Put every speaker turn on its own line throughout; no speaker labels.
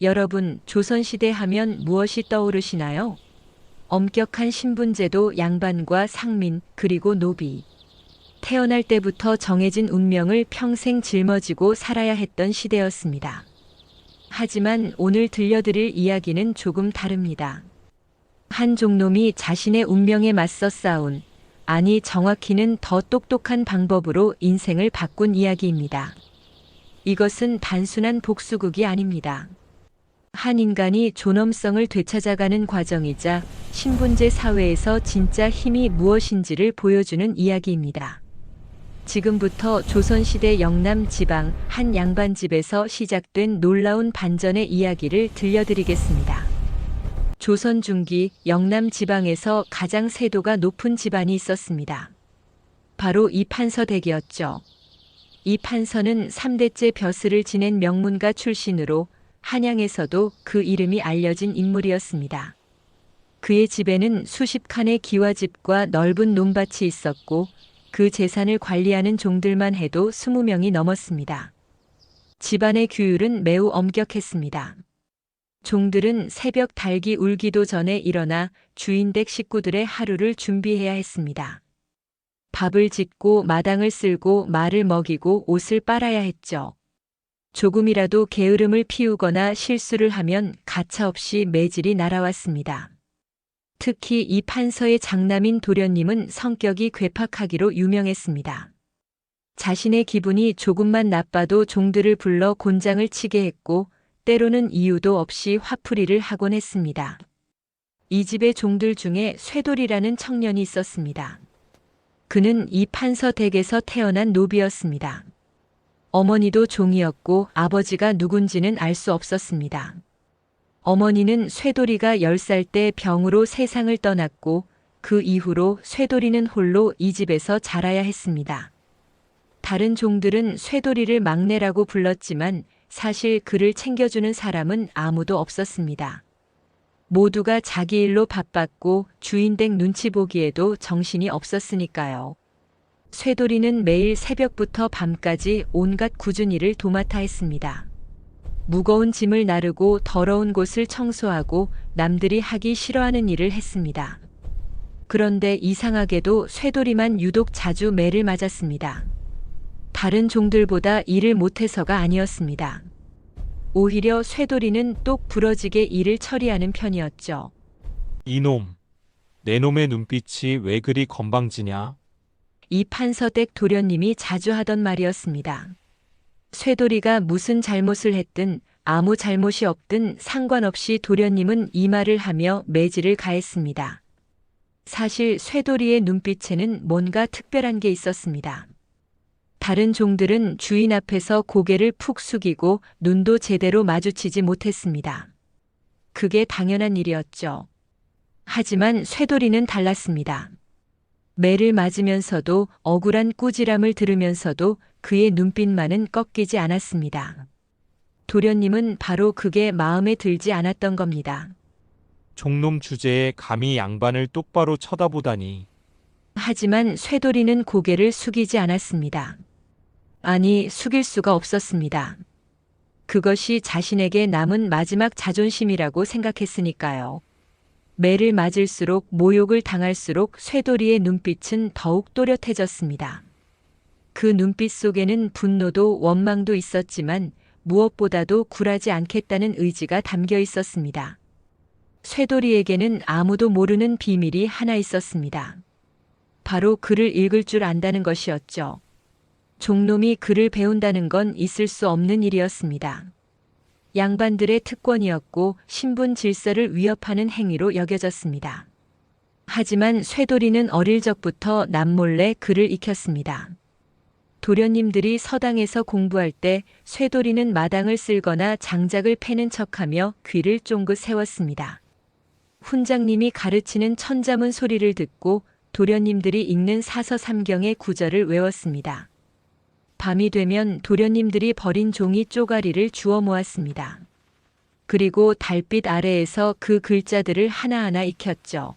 여러분, 조선시대 하면 무엇이 떠오르시나요? 엄격한 신분제도, 양반과 상민, 그리고 노비. 태어날 때부터 정해진 운명을 평생 짊어지고 살아야 했던 시대였습니다. 하지만 오늘 들려드릴 이야기는 조금 다릅니다. 한 종놈이 자신의 운명에 맞서 싸운, 아니 정확히는 더 똑똑한 방법으로 인생을 바꾼 이야기입니다. 이것은 단순한 복수극이 아닙니다. 한 인간이 존엄성을 되찾아가는 과정이자 신분제 사회에서 진짜 힘이 무엇인지를 보여주는 이야기입니다. 지금부터 조선시대 영남 지방 한 양반집에서 시작된 놀라운 반전의 이야기를 들려드리겠습니다. 조선 중기 영남 지방에서 가장 세도가 높은 집안이 있었습니다. 바로 이판서댁이었죠. 이판서는 3대째 벼슬을 지낸 명문가 출신으로 한양에서도 그 이름이 알려진 인물이었습니다. 그의 집에는 수십 칸의 기와집과 넓은 논밭이 있었고 그 재산을 관리하는 종들만 해도 20명이 넘었습니다. 집안의 규율은 매우 엄격했습니다. 종들은 새벽 닭이 울기도 전에 일어나 주인댁 식구들의 하루를 준비해야 했습니다. 밥을 짓고 마당을 쓸고 말을 먹이고 옷을 빨아야 했죠. 조금이라도 게으름을 피우거나 실수를 하면 가차없이 매질이 날아왔습니다. 특히 이 판서의 장남인 도련님은 성격이 괴팍하기로 유명했습니다. 자신의 기분이 조금만 나빠도 종들을 불러 곤장을 치게 했고 때로는 이유도 없이 화풀이를 하곤 했습니다. 이 집의 종들 중에 쇠돌이라는 청년이 있었습니다. 그는 이 판서 댁에서 태어난 노비였습니다. 어머니도 종이었고 아버지가 누군지는 알 수 없었습니다. 어머니는 쇠돌이가 10살 때 병으로 세상을 떠났고 그 이후로 쇠돌이는 홀로 이 집에서 자라야 했습니다. 다른 종들은 쇠돌이를 막내라고 불렀지만 사실 그를 챙겨주는 사람은 아무도 없었습니다. 모두가 자기 일로 바빴고 주인댁 눈치 보기에도 정신이 없었으니까요. 쇠돌이는 매일 새벽부터 밤까지 온갖 굳은 일을 도맡아 했습니다. 무거운 짐을 나르고 더러운 곳을 청소하고 남들이 하기 싫어하는 일을 했습니다. 그런데 이상하게도 쇠돌이만 유독 자주 매를 맞았습니다. 다른 종들보다 일을 못해서가 아니었습니다. 오히려 쇠돌이는 똑 부러지게 일을 처리하는 편이었죠.
이놈, 내 놈의 눈빛이 왜 그리 건방지냐?
이 판서댁 도련님이 자주 하던 말이었습니다. 쇠돌이가 무슨 잘못을 했든 아무 잘못이 없든 상관없이 도련님은 이 말을 하며 매질을 가했습니다. 사실 쇠돌이의 눈빛에는 뭔가 특별한 게 있었습니다. 다른 종들은 주인 앞에서 고개를 푹 숙이고 눈도 제대로 마주치지 못했습니다. 그게 당연한 일이었죠. 하지만 쇠돌이는 달랐습니다. 매를 맞으면서도 억울한 꾸지람을 들으면서도 그의 눈빛만은 꺾이지 않았습니다. 도련님은 바로 그게 마음에 들지 않았던 겁니다.
종놈 주제에 감히 양반을 똑바로 쳐다보다니.
하지만 쇠돌이는 고개를 숙이지 않았습니다. 아니, 숙일 수가 없었습니다. 그것이 자신에게 남은 마지막 자존심이라고 생각했으니까요. 매를 맞을수록 모욕을 당할수록 쇠돌이의 눈빛은 더욱 또렷해졌습니다. 그 눈빛 속에는 분노도 원망도 있었지만 무엇보다도 굴하지 않겠다는 의지가 담겨 있었습니다. 쇠돌이에게는 아무도 모르는 비밀이 하나 있었습니다. 바로 글을 읽을 줄 안다는 것이었죠. 종놈이 글을 배운다는 건 있을 수 없는 일이었습니다. 양반들의 특권이었고 신분 질서를 위협하는 행위로 여겨졌습니다. 하지만 쇠돌이는 어릴 적부터 남몰래 글을 익혔습니다. 도련님들이 서당에서 공부할 때 쇠돌이는 마당을 쓸거나 장작을 패는 척하며 귀를 쫑긋 세웠습니다. 훈장님이 가르치는 천자문 소리를 듣고 도련님들이 읽는 사서삼경의 구절을 외웠습니다. 밤이 되면 도련님들이 버린 종이 쪼가리를 주워 모았습니다. 그리고 달빛 아래에서 그 글자들을 하나하나 익혔죠.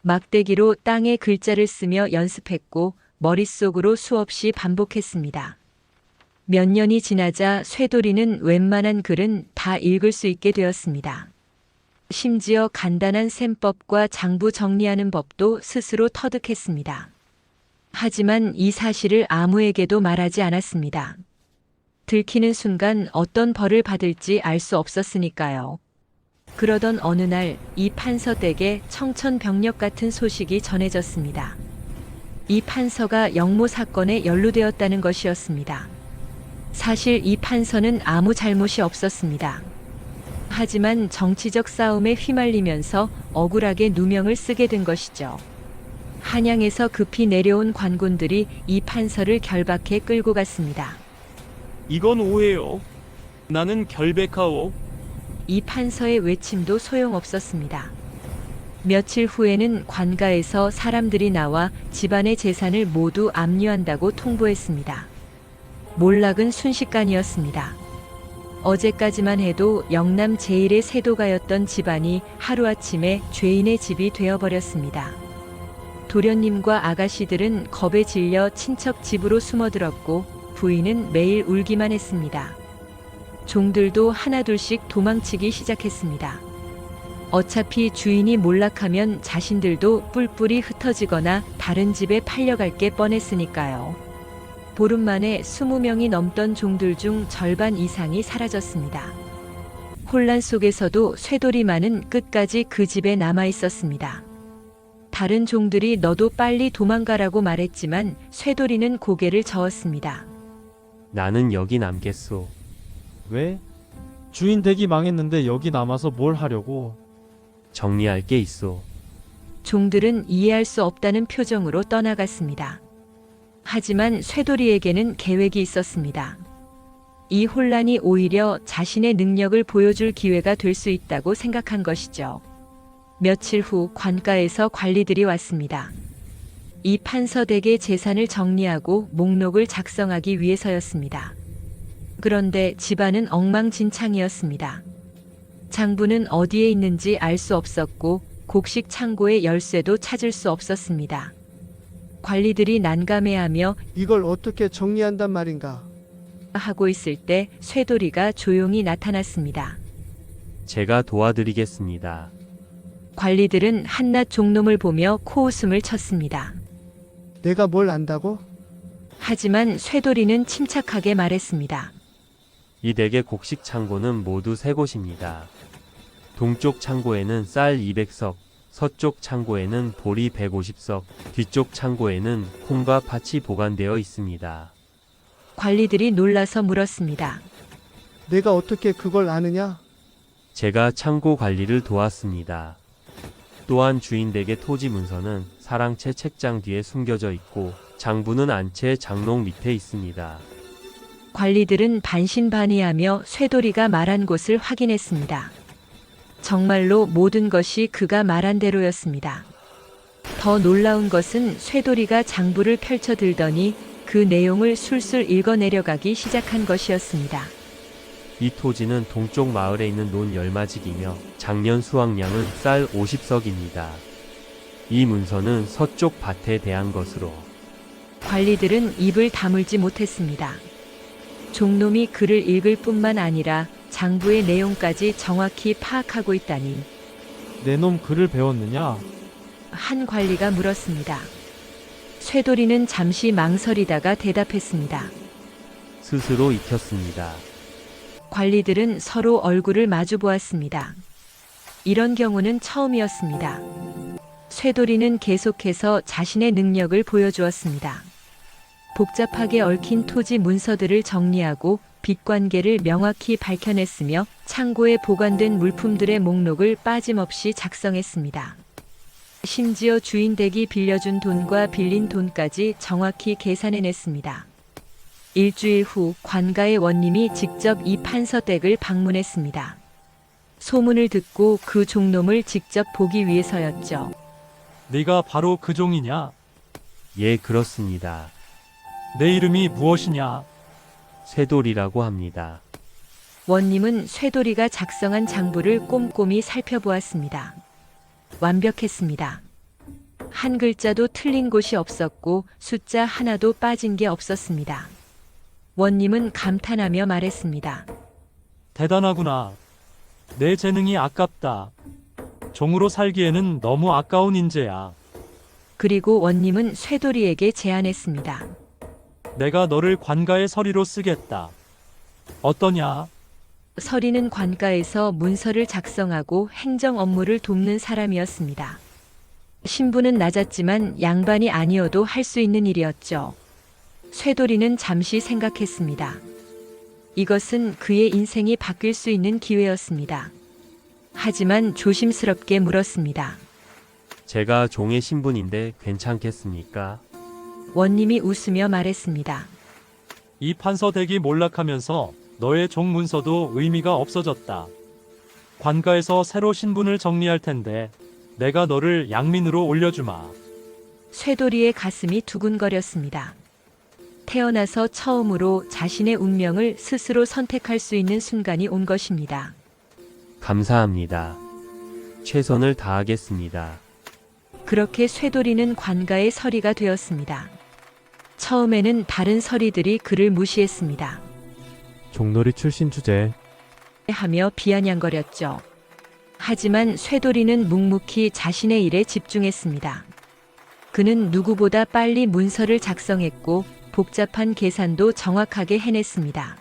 막대기로 땅에 글자를 쓰며 연습했고 머릿속으로 수없이 반복했습니다. 몇 년이 지나자 쇠돌이는 웬만한 글은 다 읽을 수 있게 되었습니다. 심지어 간단한 셈법과 장부 정리하는 법도 스스로 터득했습니다. 하지만 이 사실을 아무에게도 말하지 않았습니다. 들키는 순간 어떤 벌을 받을지 알 수 없었으니까요. 그러던 어느 날 이 판서 댁에 청천벽력 같은 소식이 전해졌습니다. 이 판서가 영모 사건에 연루되었다는 것이었습니다. 사실 이 판서는 아무 잘못이 없었습니다. 하지만 정치적 싸움에 휘말리면서 억울하게 누명을 쓰게 된 것이죠. 한양에서 급히 내려온 관군들이 이 판서를 결박해 끌고 갔습니다.
이건 오해요. 나는 결백하오.
이 판서의 외침도 소용없었습니다. 며칠 후에는 관가에서 사람들이 나와 집안의 재산을 모두 압류한다고 통보했습니다. 몰락은 순식간이었습니다. 어제까지만 해도 영남 제1의 세도가였던 집안이 하루아침에 죄인의 집이 되어버렸습니다. 도련님과 아가씨들은 겁에 질려 친척 집으로 숨어들었고 부인은 매일 울기만 했습니다. 종들도 하나둘씩 도망치기 시작했습니다. 어차피 주인이 몰락하면 자신들도 뿔뿔이 흩어지거나 다른 집에 팔려갈 게 뻔했으니까요. 보름 만에 20명이 넘던 종들 중 절반 이상이 사라졌습니다. 혼란 속에서도 쇠돌이만은 끝까지 그 집에 남아 있었습니다. 다른 종들이 너도 빨리 도망가라고 말했지만 쇠돌이는 고개를 저었습니다.
나는 여기 남겠소.
왜? 주인 댁이 망했는데 여기 남아서 뭘 하려고?
정리할 게 있소.
종들은 이해할 수 없다는 표정으로 떠나갔습니다. 하지만 쇠돌이에게는 계획이 있었습니다. 이 혼란이 오히려 자신의 능력을 보여줄 기회가 될 수 있다고 생각한 것이죠. 며칠 후 관가에서 관리들이 왔습니다. 이 판서 댁의 재산을 정리하고 목록을 작성하기 위해서였습니다. 그런데 집안은 엉망진창이었습니다. 장부는 어디에 있는지 알 수 없었고 곡식 창고의 열쇠도 찾을 수 없었습니다. 관리들이 난감해하며
이걸 어떻게 정리한단 말인가?
하고 있을 때 쇠돌이가 조용히 나타났습니다.
제가 도와드리겠습니다.
관리들은 한낱 종놈을 보며 코웃음을 쳤습니다.
내가 뭘 안다고?
하지만 쇠돌이는 침착하게 말했습니다.
이 댁의 곡식 창고는 모두 세 곳입니다. 동쪽 창고에는 쌀 200석, 서쪽 창고에는 보리 150석, 뒤쪽 창고에는 콩과 팥이 보관되어 있습니다.
관리들이 놀라서 물었습니다.
내가 어떻게 그걸 아느냐?
제가 창고 관리를 도왔습니다. 또한 주인 댁의 토지 문서는 사랑채 책장 뒤에 숨겨져 있고 장부는 안채 장롱 밑에 있습니다.
관리들은 반신반의하며 쇠돌이가 말한 곳을 확인했습니다. 정말로 모든 것이 그가 말한 대로였습니다. 더 놀라운 것은 쇠돌이가 장부를 펼쳐 들더니 그 내용을 술술 읽어내려가기 시작한 것이었습니다.
이 토지는 동쪽 마을에 있는 논 열마직이며 작년 수확량은 쌀 50석입니다. 이 문서는 서쪽 밭에 대한 것으로.
관리들은 입을 다물지 못했습니다. 종놈이 글을 읽을 뿐만 아니라 장부의 내용까지 정확히 파악하고 있다니.
내 놈 글을 배웠느냐?
한 관리가 물었습니다. 쇠돌이는 잠시 망설이다가 대답했습니다.
스스로 익혔습니다.
관리들은 서로 얼굴을 마주 보았습니다. 이런 경우는 처음이었습니다. 쇠돌이는 계속해서 자신의 능력을 보여주었습니다. 복잡하게 얽힌 토지 문서들을 정리하고 빚관계를 명확히 밝혀냈으며 창고에 보관된 물품들의 목록을 빠짐없이 작성했습니다. 심지어 주인 댁이 빌려준 돈과 빌린 돈까지 정확히 계산해냈습니다. 일주일 후 관가의 원님이 직접 이 판서 댁을 방문했습니다. 소문을 듣고 그 종놈을 직접 보기 위해서였죠.
네가 바로 그 종이냐?
예, 그렇습니다.
내 이름이 무엇이냐?
쇠돌이라고 합니다.
원님은 쇠돌이가 작성한 장부를 꼼꼼히 살펴보았습니다. 완벽했습니다. 한 글자도 틀린 곳이 없었고 숫자 하나도 빠진 게 없었습니다. 원님은 감탄하며 말했습니다.
대단하구나. 내 재능이 아깝다. 종으로 살기에는 너무 아까운 인재야.
그리고 원님은 쇠돌이에게 제안했습니다.
내가 너를 관가의 서리로 쓰겠다. 어떠냐?
서리는 관가에서 문서를 작성하고 행정 업무를 돕는 사람이었습니다. 신분은 낮았지만 양반이 아니어도 할 수 있는 일이었죠. 쇠돌이는 잠시 생각했습니다. 이것은 그의 인생이 바뀔 수 있는 기회였습니다. 하지만 조심스럽게 물었습니다.
제가 종의 신분인데 괜찮겠습니까?
원님이 웃으며 말했습니다.
이 판서댁이 몰락하면서 너의 종 문서도 의미가 없어졌다. 관가에서 새로 신분을 정리할 텐데 내가 너를 양민으로 올려주마.
쇠돌이의 가슴이 두근거렸습니다. 태어나서 처음으로 자신의 운명을 스스로 선택할 수 있는 순간이 온 것입니다.
감사합니다. 최선을 다하겠습니다.
그렇게 쇠돌이는 관가의 서리가 되었습니다. 처음에는 다른 서리들이 그를 무시했습니다.
종놀이 출신 주제.
하며 비아냥거렸죠. 하지만 쇠돌이는 묵묵히 자신의 일에 집중했습니다. 그는 누구보다 빨리 문서를 작성했고 복잡한 계산도 정확하게 해냈습니다.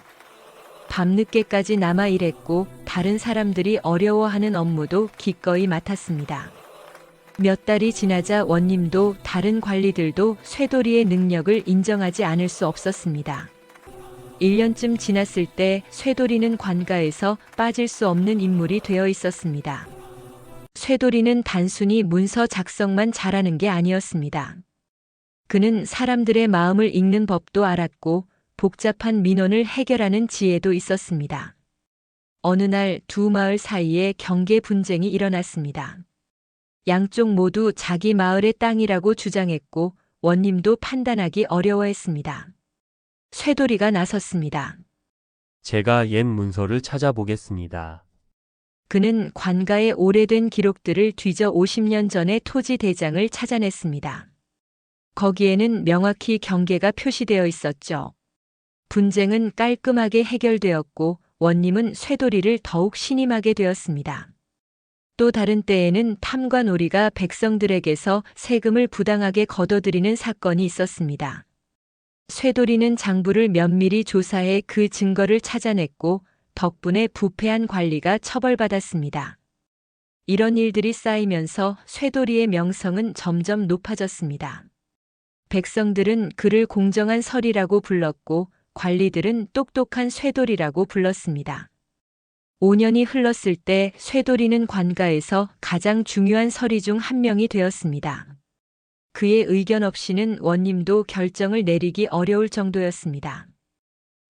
밤늦게까지 남아 일했고 다른 사람들이 어려워하는 업무도 기꺼이 맡았습니다. 몇 달이 지나자 원님도 다른 관리들도 쇠돌이의 능력을 인정하지 않을 수 없었습니다. 1년쯤 지났을 때 쇠돌이는 관가에서 빠질 수 없는 인물이 되어 있었습니다. 쇠돌이는 단순히 문서 작성만 잘하는 게 아니었습니다. 그는 사람들의 마음을 읽는 법도 알았고 복잡한 민원을 해결하는 지혜도 있었습니다. 어느 날 두 마을 사이에 경계 분쟁이 일어났습니다. 양쪽 모두 자기 마을의 땅이라고 주장했고 원님도 판단하기 어려워했습니다. 쇠돌이가 나섰습니다.
제가 옛 문서를 찾아보겠습니다.
그는 관가의 오래된 기록들을 뒤져 50년 전의 토지 대장을 찾아냈습니다. 거기에는 명확히 경계가 표시되어 있었죠. 분쟁은 깔끔하게 해결되었고 원님은 쇠돌이를 더욱 신임하게 되었습니다. 또 다른 때에는 탐관오리가 백성들에게서 세금을 부당하게 걷어들이는 사건이 있었습니다. 쇠돌이는 장부를 면밀히 조사해 그 증거를 찾아냈고 덕분에 부패한 관리가 처벌받았습니다. 이런 일들이 쌓이면서 쇠돌이의 명성은 점점 높아졌습니다. 백성들은 그를 공정한 설이라고 불렀고 관리들은 똑똑한 쇠돌이라고 불렀습니다. 5년이 흘렀을 때 쇠돌이는 관가에서 가장 중요한 서리 중 한 명이 되었습니다. 그의 의견 없이는 원님도 결정을 내리기 어려울 정도였습니다.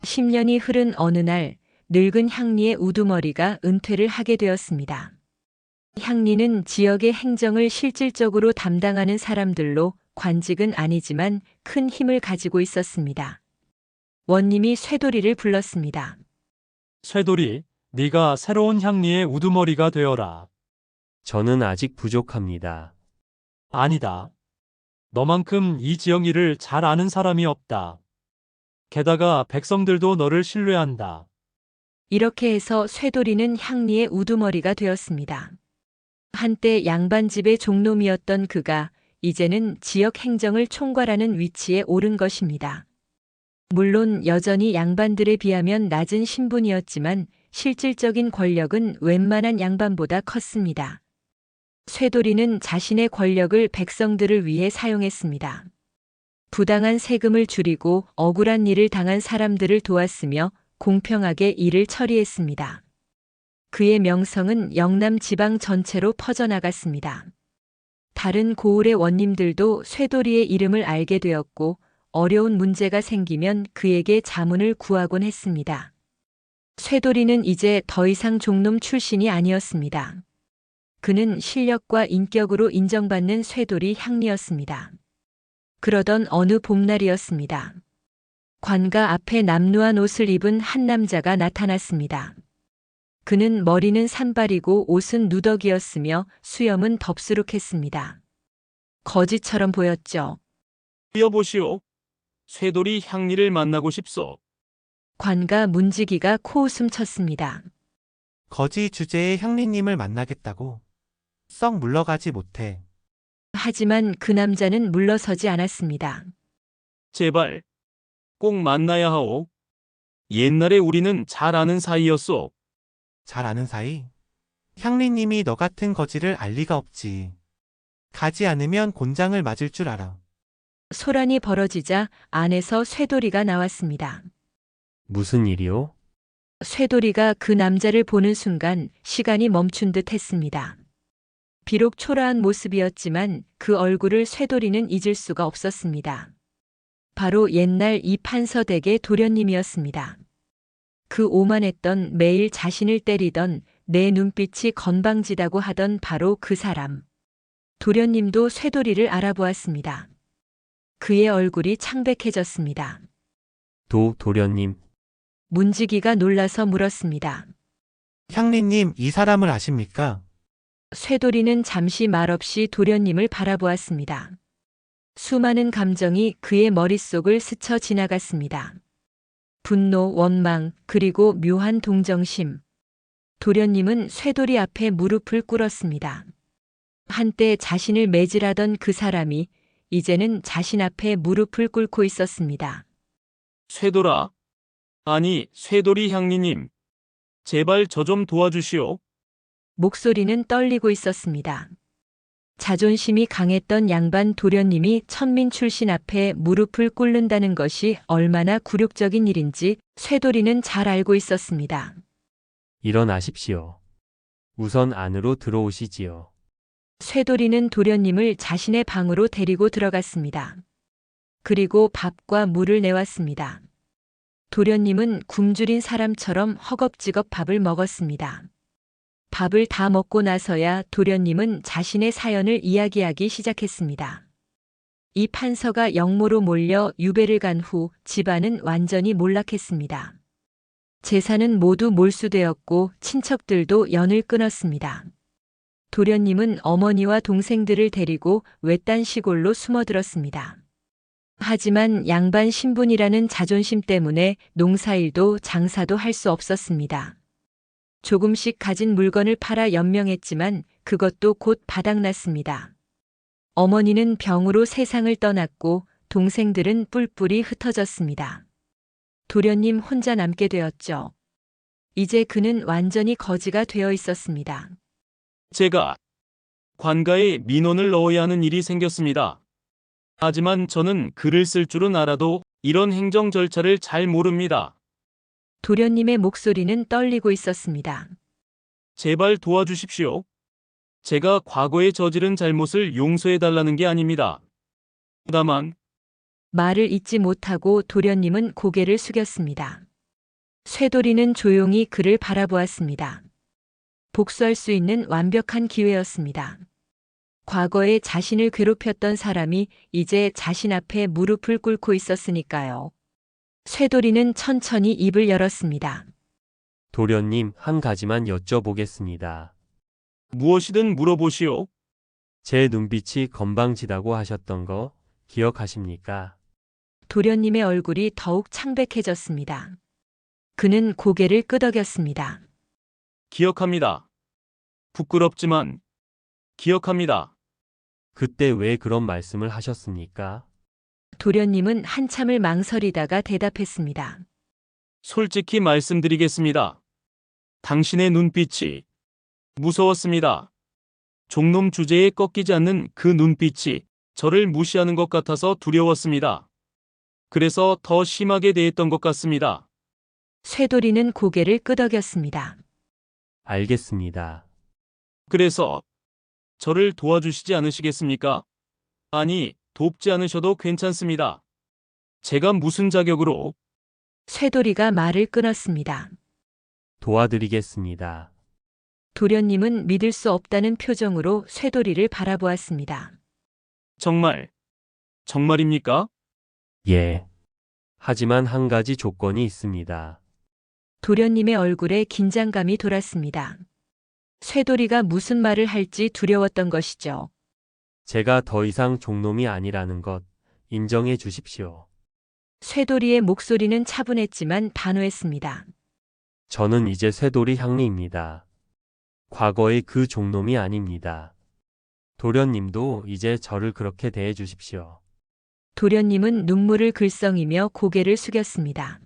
10년이 흐른 어느 날 늙은 향리의 우두머리가 은퇴를 하게 되었습니다. 향리는 지역의 행정을 실질적으로 담당하는 사람들로 관직은 아니지만 큰 힘을 가지고 있었습니다. 원님이 쇠돌이를 불렀습니다.
쇠돌이, 네가 새로운 향리의 우두머리가 되어라.
저는 아직 부족합니다.
아니다. 너만큼 이 지역 일을 잘 아는 사람이 없다. 게다가 백성들도 너를 신뢰한다.
이렇게 해서 쇠돌이는 향리의 우두머리가 되었습니다. 한때 양반집의 종놈이었던 그가 이제는 지역 행정을 총괄하는 위치에 오른 것입니다. 물론 여전히 양반들에 비하면 낮은 신분이었지만 실질적인 권력은 웬만한 양반보다 컸습니다. 쇠돌이는 자신의 권력을 백성들을 위해 사용했습니다. 부당한 세금을 줄이고 억울한 일을 당한 사람들을 도왔으며 공평하게 일을 처리했습니다. 그의 명성은 영남 지방 전체로 퍼져나갔습니다. 다른 고을의 원님들도 쇠돌이의 이름을 알게 되었고 어려운 문제가 생기면 그에게 자문을 구하곤 했습니다. 쇠돌이는 이제 더 이상 종놈 출신이 아니었습니다. 그는 실력과 인격으로 인정받는 쇠돌이 향리였습니다. 그러던 어느 봄날이었습니다. 관가 앞에 남루한 옷을 입은 한 남자가 나타났습니다. 그는 머리는 산발이고 옷은 누더기였으며 수염은 덥수룩했습니다. 거지처럼 보였죠.
여보시오. 쇠돌이 향리를 만나고 싶소.
관가 문지기가 코웃음 쳤습니다.
거지 주제에 향리님을 만나겠다고. 썩 물러가지 못해.
하지만 그 남자는 물러서지 않았습니다.
제발 꼭 만나야 하오. 옛날에 우리는 잘 아는 사이였소.
잘 아는 사이? 향리님이 너 같은 거지를 알 리가 없지. 가지 않으면 곤장을 맞을 줄 알아.
소란이 벌어지자 안에서 쇠돌이가 나왔습니다.
무슨 일이요?
쇠돌이가 그 남자를 보는 순간 시간이 멈춘 듯 했습니다. 비록 초라한 모습이었지만 그 얼굴을 쇠돌이는 잊을 수가 없었습니다. 바로 옛날 이 판서댁의 도련님이었습니다. 그 오만했던, 매일 자신을 때리던, 내 눈빛이 건방지다고 하던 바로 그 사람. 도련님도 쇠돌이를 알아보았습니다. 그의 얼굴이 창백해졌습니다.
도련님,
문지기가 놀라서 물었습니다.
향리님 이 사람을 아십니까?
쇠돌이는 잠시 말없이 도련님을 바라보았습니다. 수많은 감정이 그의 머릿속을 스쳐 지나갔습니다. 분노, 원망, 그리고 묘한 동정심. 도련님은 쇠돌이 앞에 무릎을 꿇었습니다. 한때 자신을 매질하던 그 사람이 이제는 자신 앞에 무릎을 꿇고 있었습니다.
쇠돌아. 아니, 쇠돌이 향리님. 제발 저 좀 도와주시오.
목소리는 떨리고 있었습니다. 자존심이 강했던 양반 도련님이 천민 출신 앞에 무릎을 꿇는다는 것이 얼마나 굴욕적인 일인지 쇠돌이는 잘 알고 있었습니다.
일어나십시오. 우선 안으로 들어오시지요.
쇠돌이는 도련님을 자신의 방으로 데리고 들어갔습니다. 그리고 밥과 물을 내왔습니다. 도련님은 굶주린 사람처럼 허겁지겁 밥을 먹었습니다. 밥을 다 먹고 나서야 도련님은 자신의 사연을 이야기하기 시작했습니다. 이 판서가 영모로 몰려 유배를 간 후 집안은 완전히 몰락했습니다. 재산은 모두 몰수되었고 친척들도 연을 끊었습니다. 도련님은 어머니와 동생들을 데리고 외딴 시골로 숨어들었습니다. 하지만 양반 신분이라는 자존심 때문에 농사일도 장사도 할 수 없었습니다. 조금씩 가진 물건을 팔아 연명했지만 그것도 곧 바닥났습니다. 어머니는 병으로 세상을 떠났고 동생들은 뿔뿔이 흩어졌습니다. 도련님 혼자 남게 되었죠. 이제 그는 완전히 거지가 되어 있었습니다.
제가 관가에 민원을 넣어야 하는 일이 생겼습니다. 하지만 저는 글을 쓸 줄은 알아도 이런 행정 절차를 잘 모릅니다.
도련님의 목소리는 떨리고 있었습니다.
제발 도와주십시오. 제가 과거에 저지른 잘못을 용서해달라는 게 아닙니다. 다만
말을 잇지 못하고 도련님은 고개를 숙였습니다. 쇠돌이는 조용히 그를 바라보았습니다. 복수할 수 있는 완벽한 기회였습니다. 과거에 자신을 괴롭혔던 사람이 이제 자신 앞에 무릎을 꿇고 있었으니까요. 쇠돌이는 천천히 입을 열었습니다.
도련님, 한 가지만 여쭤보겠습니다.
무엇이든 물어보시오.
제 눈빛이 건방지다고 하셨던 거 기억하십니까?
도련님의 얼굴이 더욱 창백해졌습니다. 그는 고개를 끄덕였습니다.
기억합니다. 부끄럽지만 기억합니다.
그때 왜 그런 말씀을 하셨습니까?
도련님은 한참을 망설이다가 대답했습니다.
솔직히 말씀드리겠습니다. 당신의 눈빛이 무서웠습니다. 종놈 주제에 꺾이지 않는 그 눈빛이 저를 무시하는 것 같아서 두려웠습니다. 그래서 더 심하게 대했던 것 같습니다.
쇠돌이는 고개를 끄덕였습니다.
알겠습니다.
그래서 저를 도와주시지 않으시겠습니까? 아니, 돕지 않으셔도 괜찮습니다. 제가 무슨 자격으로?
쇠돌이가 말을 끊었습니다.
도와드리겠습니다.
도련님은 믿을 수 없다는 표정으로 쇠돌이를 바라보았습니다.
정말입니까?
예. 하지만 한 가지 조건이 있습니다.
도련님의 얼굴에 긴장감이 돌았습니다. 쇠돌이가 무슨 말을 할지 두려웠던 것이죠.
제가 더 이상 종놈이 아니라는 것 인정해 주십시오.
쇠돌이의 목소리는 차분했지만 단호했습니다.
저는 이제 쇠돌이 향리입니다. 과거의 그 종놈이 아닙니다. 도련님도 이제 저를 그렇게 대해 주십시오.
도련님은 눈물을 글썽이며 고개를 숙였습니다.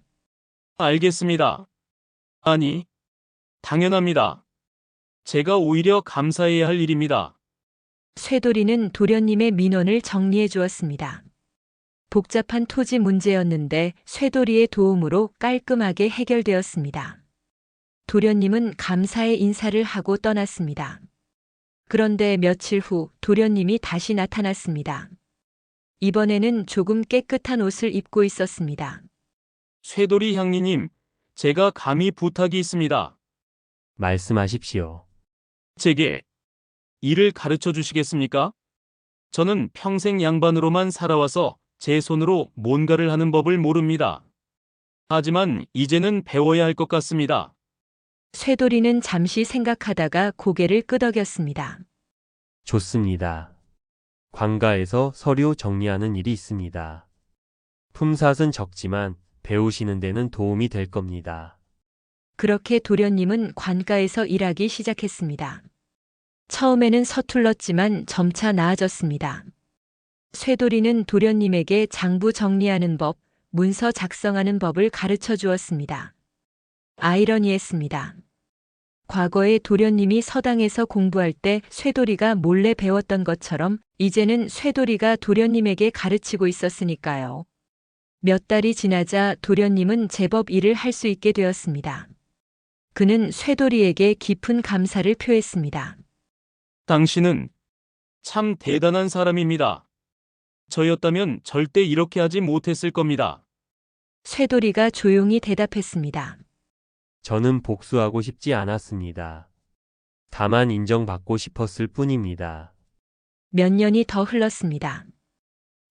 알겠습니다. 아니, 당연합니다. 제가 오히려 감사해야 할 일입니다.
쇠돌이는 도련님의 민원을 정리해 주었습니다. 복잡한 토지 문제였는데 쇠돌이의 도움으로 깔끔하게 해결되었습니다. 도련님은 감사의 인사를 하고 떠났습니다. 그런데 며칠 후 도련님이 다시 나타났습니다. 이번에는 조금 깨끗한 옷을 입고 있었습니다.
쇠돌이 향리님, 제가 감히 부탁이 있습니다.
말씀하십시오.
제게 일을 가르쳐 주시겠습니까? 저는 평생 양반으로만 살아와서 제 손으로 뭔가를 하는 법을 모릅니다. 하지만 이제는 배워야 할 것 같습니다.
쇠돌이는 잠시 생각하다가 고개를 끄덕였습니다.
좋습니다. 관가에서 서류 정리하는 일이 있습니다. 품삯은 적지만 배우시는 데는 도움이 될 겁니다.
그렇게 도련님은 관가에서 일하기 시작했습니다. 처음에는 서툴렀지만 점차 나아졌습니다. 쇠돌이는 도련님에게 장부 정리하는 법, 문서 작성하는 법을 가르쳐 주었습니다. 아이러니했습니다. 과거에 도련님이 서당에서 공부할 때 쇠돌이가 몰래 배웠던 것처럼 이제는 쇠돌이가 도련님에게 가르치고 있었으니까요. 몇 달이 지나자 도련님은 제법 일을 할 수 있게 되었습니다. 그는 쇠돌이에게 깊은 감사를 표했습니다.
당신은 참 대단한 사람입니다. 저였다면 절대 이렇게 하지 못했을 겁니다.
쇠돌이가 조용히 대답했습니다.
저는 복수하고 싶지 않았습니다. 다만 인정받고 싶었을 뿐입니다.
몇 년이 더 흘렀습니다.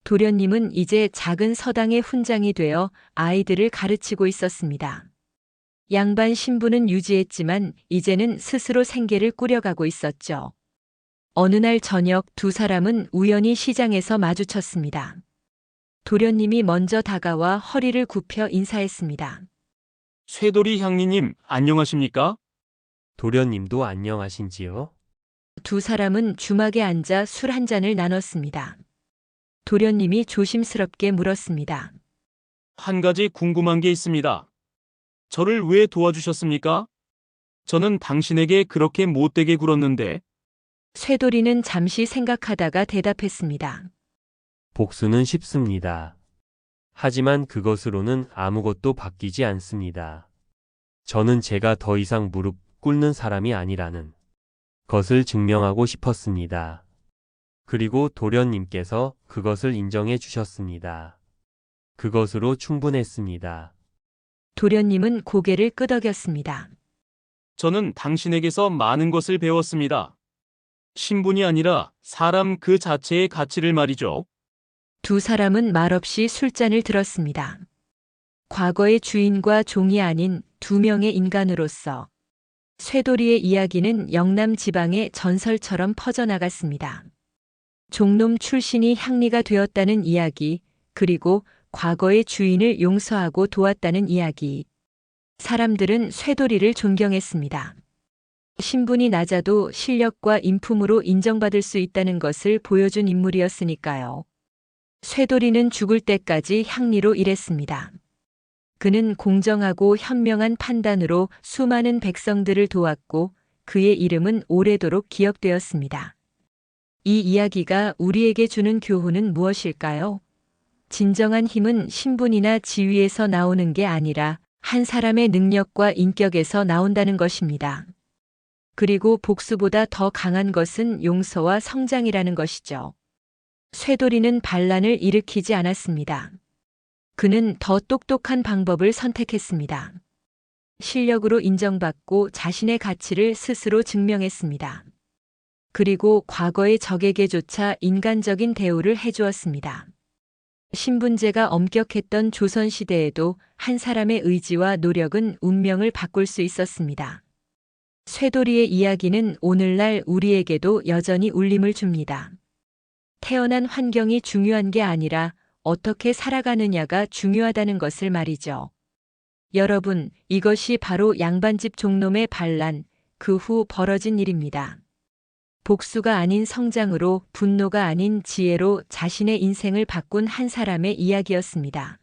도련님은 이제 작은 서당의 훈장이 되어 아이들을 가르치고 있었습니다. 양반 신분은 유지했지만 이제는 스스로 생계를 꾸려가고 있었죠. 어느 날 저녁 두 사람은 우연히 시장에서 마주쳤습니다. 도련님이 먼저 다가와 허리를 굽혀 인사했습니다.
쇠돌이 향리님, 안녕하십니까?
도련님도 안녕하신지요?
두 사람은 주막에 앉아 술 한 잔을 나눴습니다. 도련님이 조심스럽게 물었습니다.
한 가지 궁금한 게 있습니다. 저를 왜 도와주셨습니까? 저는 당신에게 그렇게 못되게 굴었는데.
쇠돌이는 잠시 생각하다가 대답했습니다.
복수는 쉽습니다. 하지만 그것으로는 아무것도 바뀌지 않습니다. 저는 제가 더 이상 무릎 꿇는 사람이 아니라는 것을 증명하고 싶었습니다. 그리고 도련님께서 그것을 인정해 주셨습니다. 그것으로 충분했습니다.
도련님은 고개를 끄덕였습니다.
저는 당신에게서 많은 것을 배웠습니다. 신분이 아니라 사람 그 자체의 가치를 말이죠.
두 사람은 말없이 술잔을 들었습니다. 과거의 주인과 종이 아닌 두 명의 인간으로서 쇠돌이의 이야기는 영남 지방의 전설처럼 퍼져나갔습니다. 종놈 출신이 향리가 되었다는 이야기, 그리고 과거의 주인을 용서하고 도왔다는 이야기. 사람들은 쇠돌이를 존경했습니다. 신분이 낮아도 실력과 인품으로 인정받을 수 있다는 것을 보여준 인물이었으니까요. 쇠돌이는 죽을 때까지 향리로 일했습니다. 그는 공정하고 현명한 판단으로 수많은 백성들을 도왔고 그의 이름은 오래도록 기억되었습니다. 이 이야기가 우리에게 주는 교훈은 무엇일까요? 진정한 힘은 신분이나 지위에서 나오는 게 아니라 한 사람의 능력과 인격에서 나온다는 것입니다. 그리고 복수보다 더 강한 것은 용서와 성장이라는 것이죠. 쇠돌이는 반란을 일으키지 않았습니다. 그는 더 똑똑한 방법을 선택했습니다. 실력으로 인정받고 자신의 가치를 스스로 증명했습니다. 그리고 과거의 적에게조차 인간적인 대우를 해주었습니다. 신분제가 엄격했던 조선시대에도 한 사람의 의지와 노력은 운명을 바꿀 수 있었습니다. 쇠돌이의 이야기는 오늘날 우리에게도 여전히 울림을 줍니다. 태어난 환경이 중요한 게 아니라 어떻게 살아가느냐가 중요하다는 것을 말이죠. 여러분, 이것이 바로 양반집 종놈의 반란, 그 후 벌어진 일입니다. 복수가 아닌 성장으로, 분노가 아닌 지혜로 자신의 인생을 바꾼 한 사람의 이야기였습니다.